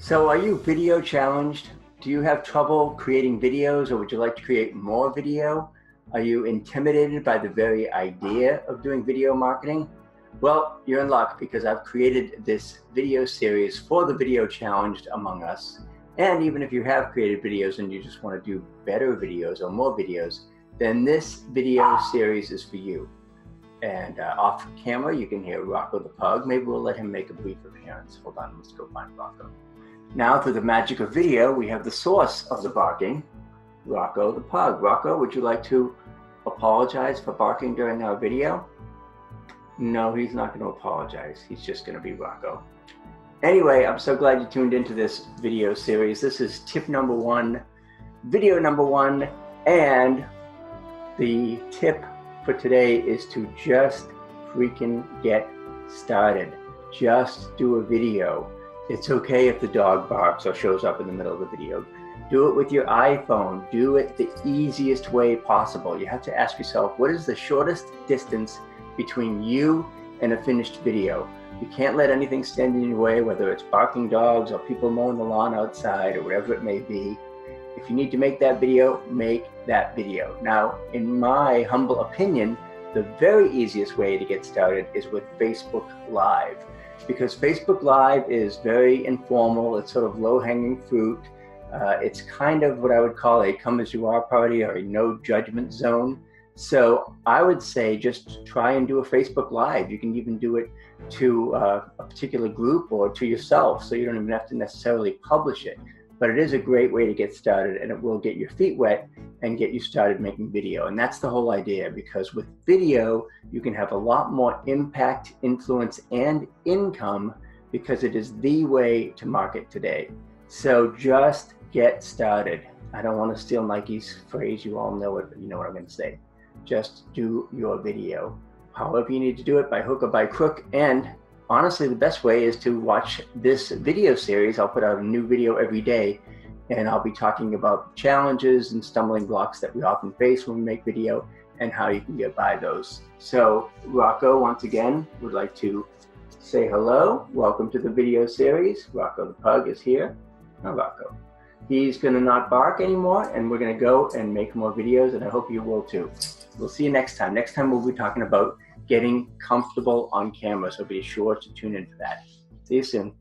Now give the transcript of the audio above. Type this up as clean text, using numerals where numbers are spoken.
So are you video challenged? Do you have trouble creating videos, or would you like to create more video? Are you intimidated by the very idea of doing video marketing? Well, you're in luck, because I've created this video series for the video challenged among us. And even if you have created videos and you just want to do better videos or more videos, then this video series is for you. And off camera, you can hear Rocco the pug. Maybe we'll let him make a brief appearance. Hold on, let's go find Rocco. Now, through the magic of video, we have the source of the barking, Rocco the pug. Rocco, would you like to apologize for barking during our video? No, he's not going to apologize. He's just going to be Rocco. Anyway, I'm so glad you tuned into this video series. This is tip number one, video number one, and the tip for today is to just freaking get started. Just do a video. It's okay if the dog barks or shows up in the middle of the video. Do it with your iPhone. Do it the easiest way possible. You have to ask yourself, what is the shortest distance between you and a finished video? You can't let anything stand in your way, whether it's barking dogs or people mowing the lawn outside or whatever it may be. If you need to make that video, make that video. Now, in my humble opinion, the very easiest way to get started is with Facebook Live, because Facebook Live is very informal. It's sort of low-hanging fruit. It's kind of what I would call a come-as-you-are party or a no-judgment zone. So I would say just try and do a Facebook Live. You can even do it to a particular group or to yourself, so you don't even have to necessarily publish it. But it is a great way to get started, and it will get your feet wet and get you started making video. And that's the whole idea, because with video, you can have a lot more impact, influence, and income, because it is the way to market today. So just get started. I don't want to steal Nike's phrase. You all know it, but you know what I'm going to say. Just do your video. However you need to do it, by hook or by crook. And honestly, the best way is to watch this video series. I'll put out a new video every day, and I'll be talking about challenges and stumbling blocks that we often face when we make video and how you can get by those. So Rocco, once again, would like to say hello. Welcome to the video series. Rocco the pug is here. Now Rocco. He's going to not bark anymore, and we're going to go and make more videos, and I hope you will too. We'll see you next time. Next time we'll be talking about getting comfortable on camera, so be sure to tune in for that. See you soon.